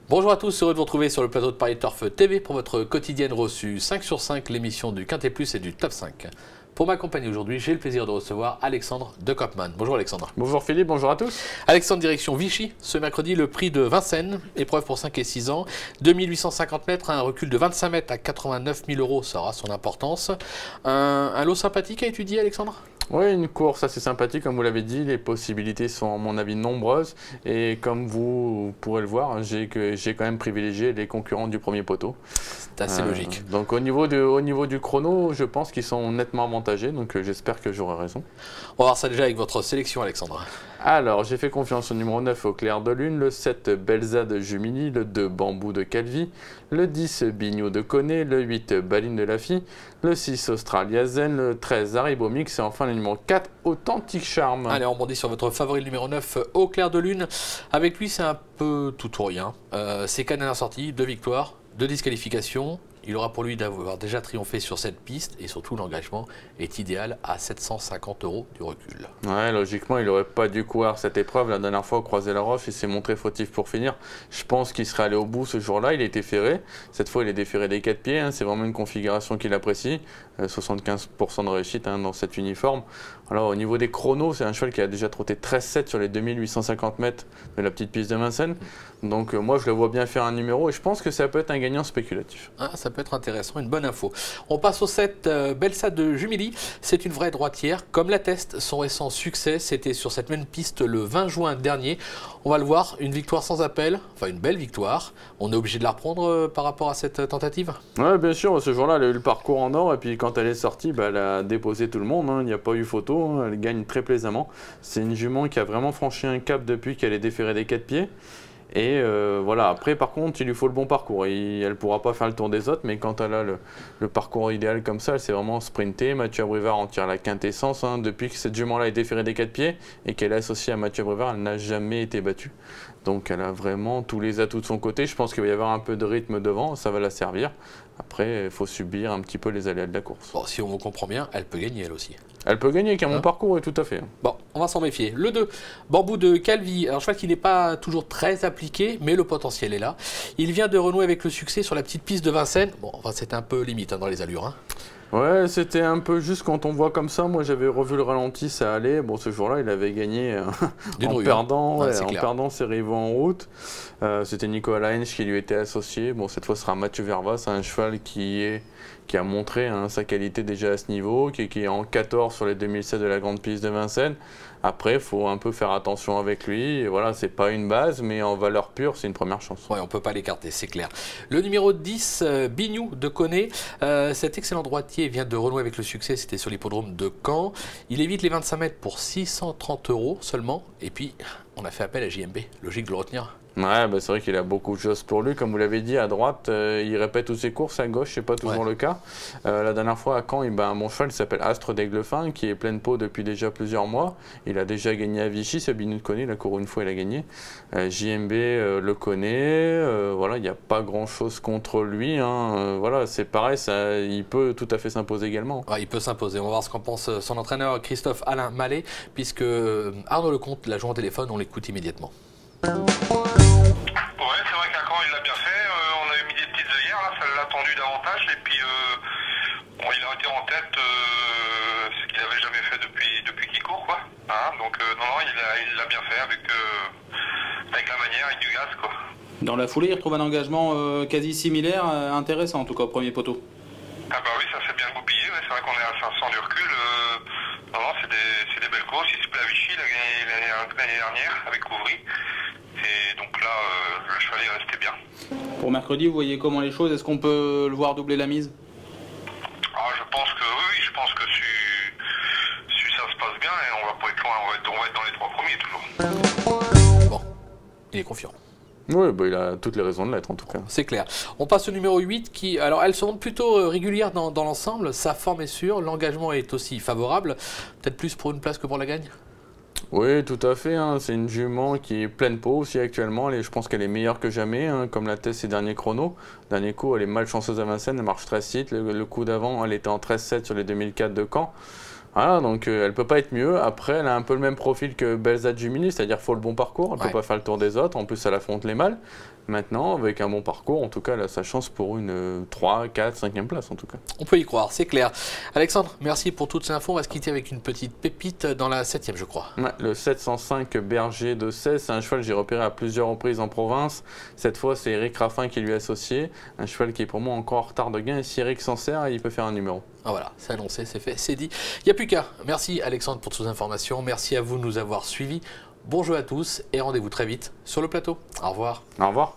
Bonjour à tous, heureux de vous retrouver sur le plateau de Paris Turf TV pour votre quotidienne reçue 5 sur 5, l'émission du Quintet Plus et du Top 5. Pour m'accompagner aujourd'hui, j'ai le plaisir de recevoir Alexandre de Koopman. Bonjour Alexandre. Bonjour Philippe, bonjour à tous. Alexandre, direction Vichy, ce mercredi, le prix de Vincennes, épreuve pour 5 et 6 ans, 2850 mètres, un recul de 25 mètres à 89 000 euros, ça aura son importance. Un lot sympathique à étudier, Alexandre ? Oui, une course assez sympathique, comme vous l'avez dit, les possibilités sont à mon avis nombreuses et comme vous pourrez le voir, j'ai quand même privilégié les concurrents du premier poteau. C'est assez logique. Donc au niveau du chrono, je pense qu'ils sont nettement avantagés, donc j'espère que j'aurai raison. On va voir ça déjà avec votre sélection, Alexandre. Alors, j'ai fait confiance au numéro 9 au clair de lune, le 7 Belza de Jumini, le 2 Bambou de Calvi, le 10 Bignou de Coné, le 8 Baline de Laffy, le 6 Australia Zen, le 13 Haribo Mix et enfin le numéro 4 Authentique Charme. Allez, on rebondit sur votre favori numéro 9 au clair de lune. Avec lui, c'est un peu tout ou rien. C'est 4 dernières sorties, 2 victoires, 2 disqualifications. Il aura pour lui d'avoir déjà triomphé sur cette piste et surtout l'engagement est idéal à 750 € du recul. Ouais, logiquement, il n'aurait pas dû courir cette épreuve. La dernière fois, au Croisé-la-Roche, il s'est montré fautif pour finir. Je pense qu'il serait allé au bout ce jour-là. Il a été ferré. Cette fois, il est déféré des 4 pieds. C'est vraiment une configuration qu'il apprécie. 75% de réussite dans cet uniforme. Alors, au niveau des chronos, c'est un cheval qui a déjà trotté 13,7 sur les 2850 mètres de la petite piste de Vincennes. Donc, moi, je le vois bien faire un numéro et je pense que ça peut être un gagnant spéculatif. Ah, ça peut être intéressant, une bonne info. On passe au 7 Belsa de Jumili. C'est une vraie droitière. Comme l'atteste son récent succès, c'était sur cette même piste le 20 juin dernier. On va le voir, une victoire sans appel, enfin une belle victoire. On est obligé de la reprendre par rapport à cette tentative? Oui, bien sûr. Ce jour-là, elle a eu le parcours en or et puis quand elle est sortie, elle a déposé tout le monde. Il n'y a pas eu photo. Elle gagne très plaisamment. C'est une jument qui a vraiment franchi un cap depuis qu'elle est déférée des 4 pieds. Et voilà, après par contre il lui faut le bon parcours, elle ne pourra pas faire le tour des autres, mais quand elle a le parcours idéal comme ça, elle s'est vraiment sprintée. Mathieu Abrivard en tire la quintessence, depuis que cette jument-là est déférée des 4 pieds et qu'elle est associée à Mathieu Abrivard, elle n'a jamais été battue. Donc elle a vraiment tous les atouts de son côté. Je pense qu'il va y avoir un peu de rythme devant, ça va la servir. Après, il faut subir un petit peu les aléas de la course. Bon, si on vous comprend bien, elle peut gagner elle aussi. Elle peut gagner avec un bon parcours, oui, tout à fait. Bon, on va s'en méfier. Le 2, Bambou de Calvi. Alors, je vois qu'il n'est pas toujours très appliqué, mais le potentiel est là. Il vient de renouer avec le succès sur la petite piste de Vincennes. Bon, enfin, c'était un peu limite dans les allures. Ouais, c'était un peu juste quand on voit comme ça. Moi, j'avais revu le ralenti, ça allait. Bon, ce jour-là, il avait gagné en perdant ses rivaux en route. C'était Nicolas Heinz qui lui était associé. Bon, cette fois, ce sera Mathieu Vervas, un cheval qui a montré sa qualité déjà à ce niveau, qui est en 14 sur les 2007 de la grande piste de Vincennes. Après, il faut un peu faire attention avec lui. Et voilà, c'est pas une base, mais en valeur pure, c'est une première chance. Ouais, on peut pas l'écarter, c'est clair. Le numéro 10, Bignou de Coné. Cet excellent droitier vient de renouer avec le succès. C'était sur l'hippodrome de Caen. Il évite les 25 mètres pour 630 € seulement. Et puis, on a fait appel à JMB. Logique de le retenir. Ouais, c'est vrai qu'il a beaucoup de choses pour lui. Comme vous l'avez dit, à droite, il répète toutes ses courses. À gauche, c'est pas toujours le cas. La dernière fois, à Caen, mon cheval s'appelle Astre d'Aiglefin, qui est pleine peau depuis déjà plusieurs mois. Il a déjà gagné à Vichy. Ce Bignou de Coné, il a couru une fois, il a gagné. JMB le connaît. Voilà, il n'y a pas grand-chose contre lui. Voilà, c'est pareil, il peut tout à fait s'imposer également. Ouais, il peut s'imposer. On va voir ce qu'en pense son entraîneur Christophe Alain Mallet, puisque Arnaud Lecomte l'a joint au téléphone. On l'écoute immédiatement. Ouais, c'est vrai qu'à Caen, il l'a bien fait. On avait mis des petites œillères, là, ça l'a tendu davantage. Et puis, il a été en tête, ce qu'il n'avait jamais fait depuis qu'il court, quoi. Donc, non, il l'a bien fait avec la manière, avec du gaz, quoi. Dans la foulée, il retrouve un engagement quasi similaire, intéressant en tout cas au premier poteau. Ah bah oui, ça s'est bien goupillé. C'est vrai qu'on est à 500 du recul. Non, c'est des belles courses. Il se plaît à Vichy l'année dernière avec Couvry. Et donc là, le cheval est resté bien. Pour mercredi, vous voyez comment les choses? Est-ce qu'on peut le voir doubler la mise? Je pense que oui, je pense que si ça se passe bien, on va pas être loin, on va être dans les 3 premiers toujours. Bon, il est confiant. Oui, il a toutes les raisons de l'être en tout cas. C'est clair. On passe au numéro 8 qui, alors elle se montre plutôt régulière dans l'ensemble. Sa forme est sûre, l'engagement est aussi favorable. Peut-être plus pour une place que pour la gagne? Oui, tout à fait. C'est une jument qui est pleine peau aussi actuellement. Je pense qu'elle est meilleure que jamais, comme l'attestent ses derniers chronos. Dernier coup, elle est malchanceuse à Vincennes, elle marche 13,7. Le coup d'avant, elle était en 13,7 sur les 2004 de Caen. Voilà, donc elle peut pas être mieux. Après, elle a un peu le même profil que Belsa Jumili, c'est-à-dire faut le bon parcours. Elle peut pas faire le tour des autres. En plus, elle affronte les mâles. Maintenant, avec un bon parcours, en tout cas, elle a sa chance pour une 3, 4, 5e place en tout cas. On peut y croire, c'est clair. Alexandre, merci pour toutes ces infos. On va se quitter avec une petite pépite dans la 7e, je crois. Ouais, le 705 Berger de 16, c'est un cheval que j'ai repéré à plusieurs reprises en province. Cette fois, c'est Eric Raffin qui lui est associé. Un cheval qui est pour moi encore en retard de gain. Et si Eric s'en sert, il peut faire un numéro. Ah voilà, c'est annoncé, c'est fait, c'est dit. Il n'y a plus qu'à. Merci Alexandre pour toutes ces informations. Merci à vous de nous avoir suivis. Bon jeu à tous et rendez-vous très vite sur le plateau. Au revoir. Au revoir.